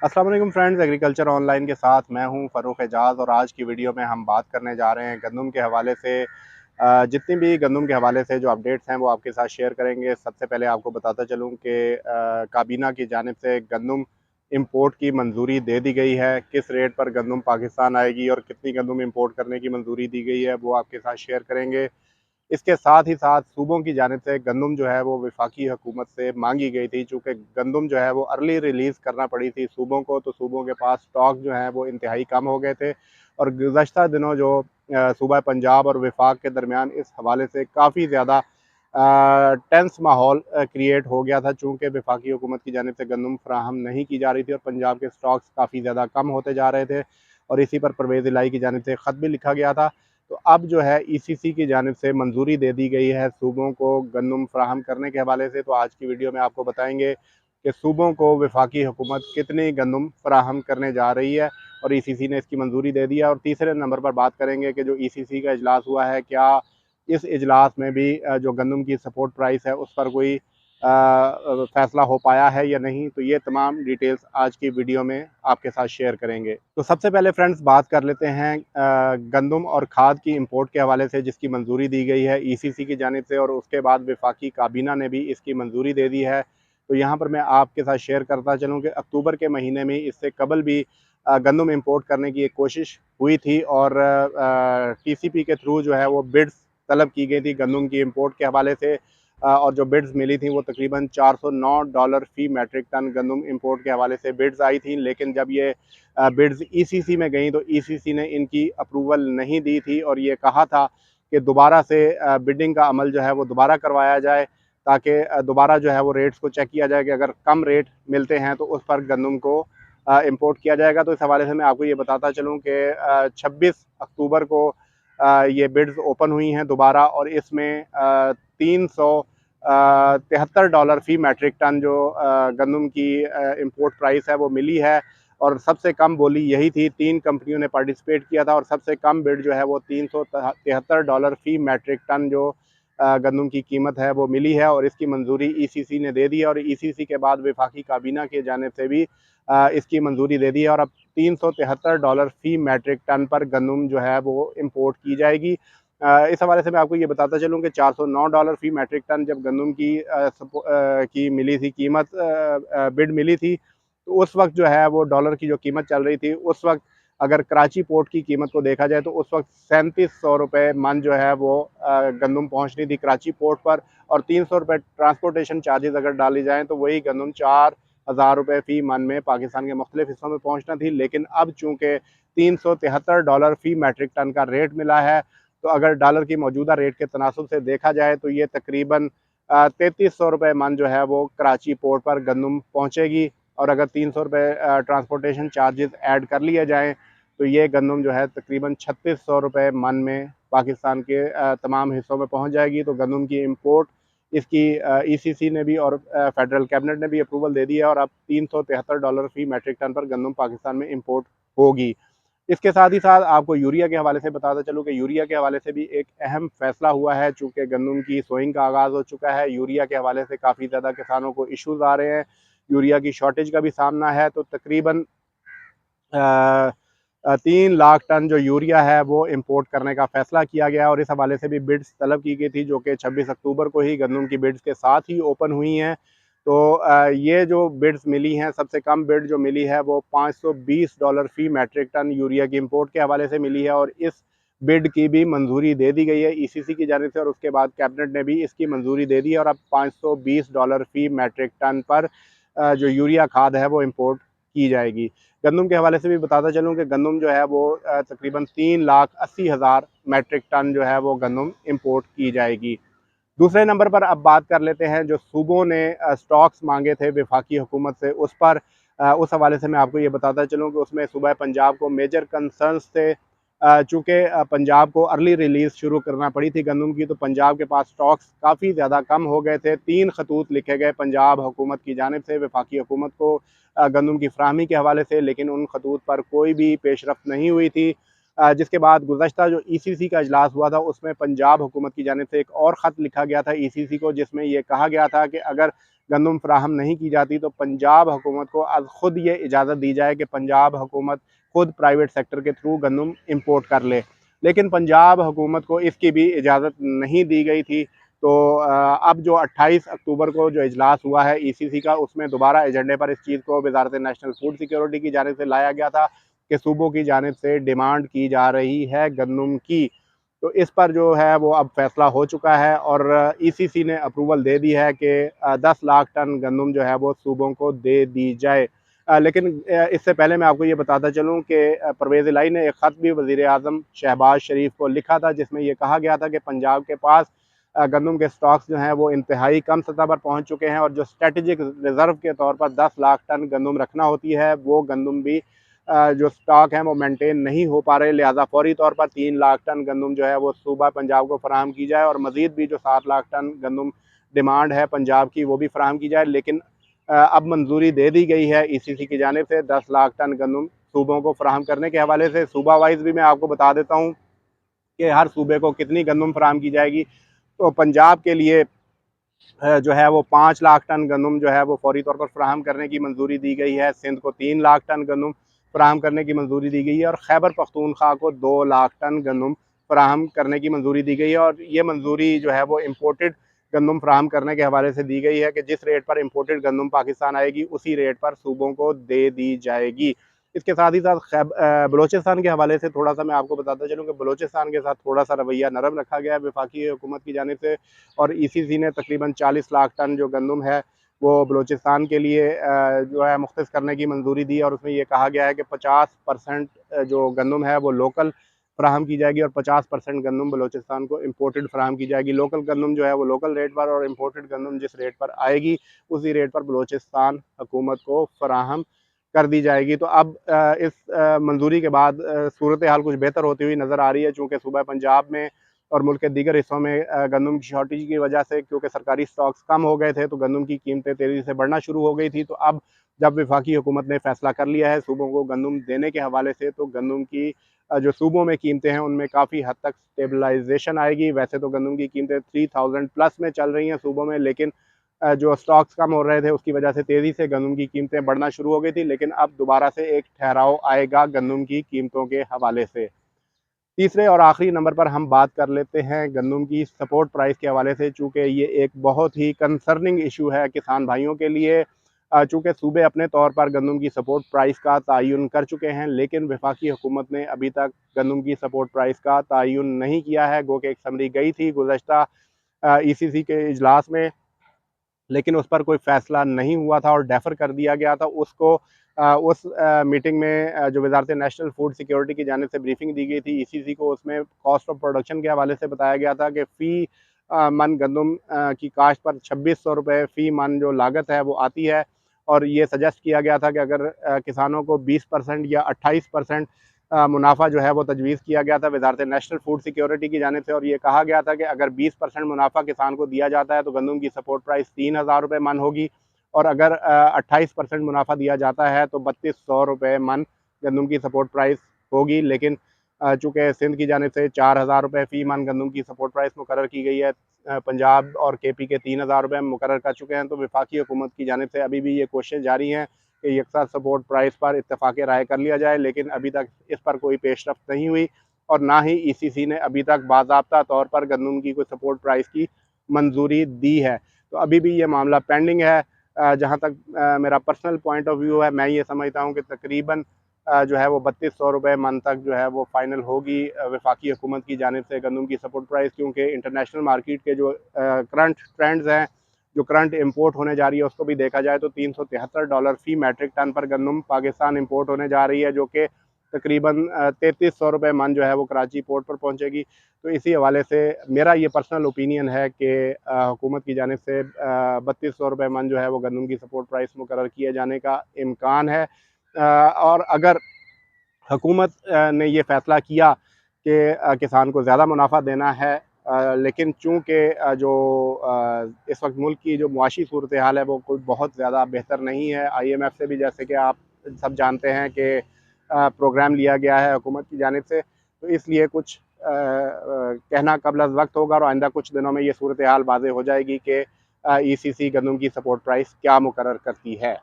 अस्सलाम वालेकुम friends, agriculture online के साथ मैं हूं फ़ारूक एजाज़। और आज की वीडियो में हम बात करने जा रहे हैं गंदम के हवाले से। जितनी भी गंदम के हवाले से जो अपडेट्स हैं वो आपके साथ शेयर करेंगे। सबसे पहले आपको बताता चलूं कि काबीना की जानिब से गंदम इंपोर्ट की मंजूरी दे दी गई है। किस रेट पर गंदम पाकिस्तान आएगी और कितनी गंदम इंपोर्ट करने की मंजूरी दी गई है वो आपके साथ शेयर करेंगे। इसके साथ ही साथ सूबों की जानिब से गंदम जो है वो वफाकी हुकूमत से मांगी गई थी, चूँकि गंदम जो है वो अर्ली रिलीज़ करना पड़ी थी सूबों को, तो सूबों के पास स्टॉक जो है वो इंतहाई कम हो गए थे। और गुज़श्ता दिनों जो सूबा पंजाब और वफाक के दरमियान इस हवाले से काफ़ी ज़्यादा टेंस माहौल क्रिएट हो गया था, चूँकि वफाकी हुकूमत की जानिब से गंदम फराहम नहीं की जा रही थी और पंजाब के स्टॉक्स काफ़ी ज़्यादा कम होते जा रहे थे। और इसी पर परवेज़ इलाही की जानिब से ख़त भी लिखा गया था। तो अब जो है ईसीसी की जानिब से मंजूरी दे दी गई है सूबों को गंदम फराहम करने के हवाले से। तो आज की वीडियो में आपको बताएंगे कि सूबों को वफाकी हुकूमत कितनी गंदम फराहम करने जा रही है और ईसीसी ने इसकी मंजूरी दे दी है। और तीसरे नंबर पर बात करेंगे कि जो ईसीसी का इजलास हुआ है, क्या इस इजलास में भी जो गंदम की सपोर्ट प्राइस है उस पर कोई फैसला हो पाया है या नहीं। तो ये तमाम डिटेल्स आज की वीडियो में आपके साथ शेयर करेंगे। तो सबसे पहले फ्रेंड्स बात कर लेते हैं गंदम और खाद की इंपोर्ट के हवाले से, जिसकी मंजूरी दी गई है ईसीसी की जानिब से और उसके बाद वफाकी काबीना ने भी इसकी मंजूरी दे दी है। तो यहाँ पर मैं आपके साथ शेयर करता चलूँ कि अक्टूबर के महीने में इससे कबल भी गंदम इंपोर्ट करने की एक कोशिश हुई थी और टीसीपी के थ्रू जो है वो बिड्स तलब की गई थी गंदम की इंपोर्ट के हवाले से। और जो बिड्स मिली थी वो तकरीबन $409 फ़ी मैट्रिक टन गंदम इंपोर्ट के हवाले से बिड्स आई थी। लेकिन जब ये बिड्स ईसीसी में गई तो ईसीसी ने इनकी अप्रूवल नहीं दी थी और ये कहा था कि दोबारा से बिडिंग का अमल जो है वो दोबारा करवाया जाए, ताकि दोबारा जो है वो रेट्स को चेक किया जाए कि अगर कम रेट मिलते हैं तो उस पर गंदम को इंपोर्ट किया जाएगा। तो इस हवाले से मैं आपको ये बताता चलूँ कि 26 अक्टूबर को ये बिड्स ओपन हुई हैं दोबारा और इसमें $373 फ़ी मैट्रिक टन जो गंदम की इंपोर्ट प्राइस है वो मिली है। और सबसे कम बोली यही थी, 3 कंपनियों ने पार्टिसिपेट किया था और सबसे कम बिड जो है वो $373 फ़ी मैट्रिक टन जो गंदम की कीमत है वो मिली है और इसकी मंजूरी ईसीसी ने दे दी है। और ईसीसी के बाद वफाकी काबीना की जानिब से भी इसकी मंजूरी दे दी है और अब $373 फ़ी मैट्रिक टन पर गंदम जो है वो इम्पोर्ट की जाएगी। इस हवाले से मैं आपको ये बताता चलूँ कि $409 फ़ी मैट्रिक टन जब गंदम की मिली थी कीमत, बिड मिली थी, तो उस वक्त जो है वो डॉलर की जो कीमत चल रही थी उस वक्त अगर कराची पोर्ट की कीमत को देखा जाए तो उस वक्त ₹3700 मन जो है वो गंदम पहुंचनी थी कराची पोर्ट पर। और ₹300 ट्रांसपोर्टेशन चार्जेस अगर डाली जाएँ तो वही गंदम ₹4000 फ़ी मन में पाकिस्तान के मुख्तलिफ हिस्सों में पहुंचना थी। लेकिन अब चूँकि $373 फ़ी मैट्रिक टन का रेट मिला है, तो अगर डॉलर की मौजूदा रेट के तनासुब से देखा जाए तो ये तकरीबन ₹3300 मन जो है वो कराची पोर्ट पर गंदम पहुँचेगी। और अगर ₹300 ट्रांसपोर्टेशन चार्जेस ऐड कर लिए जाएँ तो ये गंदम जो है तकरीबन ₹3600 मन में पाकिस्तान के तमाम हिस्सों में पहुँच जाएगी। तो गंदम की इम्पोर्ट इसकी ईसीसी ने भी और फेडरल कैबिनेट ने भी अप्रूवल दे दी है और अब $373 फ़ी मैट्रिक टन पर गंदम पाकिस्तान में इम्पोर्ट होगी। इसके साथ ही साथ आपको यूरिया के हवाले से बताता चलूँ कि यूरिया के हवाले से भी एक अहम फैसला हुआ है। चूँकि गंदम की सोइंग का आगाज़ हो चुका है, यूरिया के हवाले से काफ़ी ज़्यादा किसानों को इश्यूज़ आ रहे हैं, यूरिया की शॉर्टेज का भी सामना है। तो तकरीबन 3 लाख टन जो यूरिया है वो इंपोर्ट करने का फैसला किया गया और इस हवाले से भी बिड्स तलब की गई थी, जो कि 26 अक्टूबर को ही गंदम की बिड्स के साथ ही ओपन हुई हैं। तो ये जो बिड्स मिली हैं, सबसे कम बिड जो मिली है वो $520 फ़ी मैट्रिक टन यूरिया की इंपोर्ट के हवाले से मिली है और इस बिड की भी मंजूरी दे दी गई है ईसीसी की जानिब से और उसके बाद कैबिनेट ने भी इसकी मंजूरी दे दी है और अब $520 फ़ी मैट्रिक टन पर जो यूरिया खाद है वो इम्पोर्ट की जाएगी। गंदम के हवाले से भी बताता चलूँ कि गंदम जो है वो तकरीबन 3,80,000 मैट्रिक टन जो है वो गंदम इम्पोर्ट की जाएगी। दूसरे नंबर पर अब बात कर लेते हैं जो सूबों ने स्टॉक्स मांगे थे वफाकी हुकूमत से, उस पर उस हवाले से मैं आपको ये बताता चलूँ कि उसमें सूबा पंजाब को मेजर कंसर्न्स थे। चूँकि पंजाब को अर्ली रिलीज़ शुरू करना पड़ी थी गंदम की, तो पंजाब के पास स्टॉक्स काफ़ी ज़्यादा कम हो गए थे। 3 खतूत लिखे गए पंजाब हुकूमत की जानिब से वफाकी हुकूमत को गंदम की फ़राहमी के हवाले से, लेकिन उन खतूत पर कोई भी पेशरफ्त नहीं हुई थी। जिसके बाद गुज़श्ता जो ईसीसी का इजलास हुआ था उसमें पंजाब हुकूमत की जानिब से एक और ख़त लिखा गया था ईसीसी को, जिसमें ये कहा गया था कि अगर गंदम फ्राहम नहीं की जाती तो पंजाब हुकूमत को अब ख़ुद ये इजाज़त दी जाए कि पंजाब हुकूमत खुद प्राइवेट सेक्टर के थ्रू गंदम इंपोर्ट कर ले। लेकिन पंजाब हुकूमत को इसकी भी इजाज़त नहीं दी गई थी। तो अब जो 28 अक्टूबर को जो इजलास हुआ है ईसीसी का, उसमें दोबारा एजेंडे पर इस चीज़ को वज़ारत नेशनल फूड सिक्योरिटी की जानिब से लाया गया था कि सूबों की जानिब से डिमांड की जा रही है गंदम की। तो इस पर जो है वो अब फैसला हो चुका है और ईसीसी ने अप्रूवल दे दी है कि 10 लाख टन गंदम जो है वो सूबों को दे दी जाए। लेकिन इससे पहले मैं आपको ये बताता चलूँ कि परवेज़ इलाही ने एक ख़त भी वज़ीर आज़म शहबाज शरीफ को लिखा था, जिसमें ये कहा गया था कि पंजाब के पास गंदम के स्टॉक्स जो हैं वो इंतहाई कम सतह पर पहुँच चुके हैं और जो स्ट्रेटेजिक रिज़र्व के तौर पर 10 लाख टन गंदम रखना होती है, वो गंदम भी जो स्टॉक हैं वो मेंटेन नहीं हो पा रहे। लिहाजा फौरी तौर पर 3 लाख टन गंदम जो है वो सूबा पंजाब को फराहम की जाए और मज़ीद भी जो 7 लाख टन गंदम डिमांड है पंजाब की, वो भी फराहम की जाए। लेकिन अब मंजूरी दे दी गई है ईसीसी की जानिब से 10 लाख टन गंदम सूबों को फराहम करने के हवाले से। सूबा वाइज भी मैं आपको बता देता हूँ कि हर सूबे को कितनी गंदम फराहम की जाएगी। तो पंजाब के लिए जो है वो 5 लाख टन गंदम जो है वो फौरी तौर पर फराहम करने की मंजूरी दी गई है। सिंध को 3 लाख टन गंदम फराहम करने की मंजूरी दी गई है और खैबर पख्तूनख्वा को 2 लाख टन गंदम फराहम करने की मंजूरी दी गई है। और ये मंजूरी जो है वो इम्पोर्टेड गंदम फराहम करने के हवाले से दी गई है कि जिस रेट पर इम्पोर्टेड गंदम पाकिस्तान आएगी उसी रेट पर सूबों को दे दी जाएगी। इसके साथ ही साथ बलोचिस्तान के हवाले से थोड़ा सा मैं आपको बताता चलूँ कि बलोचिस्तान के साथ थोड़ा सा रवैया नरम रखा गया है वफाकी हुकूमत की जानिब से और ईसीसी ने तकरीबन 40 लाख टन जो गंदम है वो बलोचिस्तान के लिए जो है मुख्तस करने की मंजूरी दी और उसमें ये कहा गया है कि 50% जो गंदम है वो लोकल फ्राहम की जाएगी और 50% गंदम बलोचिस्तान को इम्पोर्टेड फ्राहम की जाएगी। लोकल गंदम जो है वो लोकल रेट पर और इम्पोर्टेड गंदम जिस रेट पर आएगी उसी रेट पर बलोचिस्तान हुकूमत को फराहम कर दी जाएगी। तो अब इस मंजूरी के बाद सूरत हाल कुछ बेहतर होती हुई नज़र आ रही है, चूँकि सूबा पंजाब में और मुल्क के दीगर हिस्सों में गंदम की शॉर्टेज की वजह से क्योंकि सरकारी स्टॉक्स कम हो गए थे तो गंदम की कीमतें तेज़ी से बढ़ना शुरू हो गई थी। तो अब जब वफाकी हुकूमत ने फैसला कर लिया है सूबों को गंदम देने के हवाले से, तो गंदम की जो सूबों में कीमतें हैं उनमें काफ़ी हद तक स्टेबलाइजेशन आएगी। वैसे तो गंदम की कीमतें 3000 प्लस में चल रही हैं सूबों में, लेकिन जो स्टॉक्स कम हो रहे थे उसकी वजह से तेज़ी से गंदम की कीमतें बढ़ना शुरू हो गई थी। लेकिन अब दोबारा से एक ठहराव आएगा गंदम की कीमतों के हवाले से। तीसरे और आखिरी नंबर पर हम बात कर लेते हैं गंदम की सपोर्ट प्राइस के हवाले से, चूँकि ये एक बहुत ही कंसर्निंग इशू है किसान भाइयों के लिए। चूँकि सूबे अपने तौर पर गंदम की सपोर्ट प्राइस का तयन कर चुके हैं, लेकिन वफाकी हुकूमत ने अभी तक गंदम की सपोर्ट प्राइस का तयन नहीं किया है। गो कि एक समरी गई थी गुज़श्ता ईसीसी के इजलास में, लेकिन उस पर कोई फ़ैसला नहीं हुआ था और डेफ़र कर दिया गया था उसको। उस मीटिंग में जो वज़ारत नेशनल फूड सिक्योरिटी की जानिब से ब्रीफिंग दी गई थी ईसीसी को, उसमें कॉस्ट ऑफ प्रोडक्शन के हवाले से बताया गया था कि फ़ी मन गंदम की काश्त पर 2600 रुपये फ़ी मन जो लागत है वो आती है। और ये सजेस्ट किया गया था कि अगर किसानों को 20% या 28% मुनाफा जो है वो तजवीज़ किया गया था वज़ारत नेशनल फूड सिक्योरिटी की जानिब से और ये कहा गया था कि अगर 20% मुनाफा किसान को दिया जाता है तो गंदम की सपोर्ट प्राइस 3000 रुपये मन होगी और अगर 28% मुनाफा दिया जाता है तो 3200 रुपये मन गंदम की सपोर्ट प्राइस होगी। लेकिन चूँकि सिंध की जानिब से 4000 रुपये फ़ी मन गंदम की सपोर्ट प्राइस मुकर्रर की गई है, पंजाब और केपी के 3000 रुपये मुकर्रर कर चुके हैं, तो वफाकी हुकूमत की जानिब से अभी भी ये कोशिश जारी है कि यकसा सपोर्ट प्राइस पर इत्तफ़ाक़ राय कर लिया जाए, लेकिन अभी तक इस पर कोई पेशरफ़्त नहीं हुई और ना ही ईसीसी ने अभी तक बाज़ाब्ता तौर पर गंदम की कोई सपोर्ट प्राइस की मंजूरी दी है। तो अभी भी ये मामला पेंडिंग है। जहाँ तक मेरा पर्सनल पॉइंट ऑफ व्यू है, मैं ये समझता हूँ कि तकरीबन जो है वो 3200 रुपये मन तक जो है वो फ़ाइनल होगी वफाकी हुकूमत की जानिब से गंदम की सपोर्ट प्राइस, क्योंकि इंटरनेशनल मार्केट के जो करंट ट्रेंड्स हैं, जो करंट इंपोर्ट होने जा रही है उसको भी देखा जाए तो $373 फ़ी मैट्रिक टन पर गंदम पाकिस्तान इंपोर्ट होने जा रही है, जो कि तकरीबन 3300 रुपये मन जो है वो कराची पोर्ट पर पहुंचेगी। तो इसी हवाले से मेरा ये पर्सनल ओपिनियन है कि हुकूमत की जानिब से 3200 रुपये मन जो है वो गंदम की सपोर्ट प्राइस मुकर्रर किए जाने का इम्कान है। और अगर हुकूमत ने ये फ़ैसला किया कि किसान को ज़्यादा मुनाफा देना है, लेकिन चूँकि जो इस वक्त मुल्क की जो मुआशी सूरत हाल है वो कोई बहुत ज़्यादा बेहतर नहीं है। IMF से भी, जैसे कि आप सब जानते हैं कि प्रोग्राम लिया गया है हुकूमत की जानिब से, तो इसलिए कुछ कहना कबल अज़ वक्त होगा और आइंदा कुछ दिनों में ये सूरत हाल वाज़ेह हो जाएगी कि ECC गंदम की सपोर्ट प्राइस क्या मुकर्रर करती है।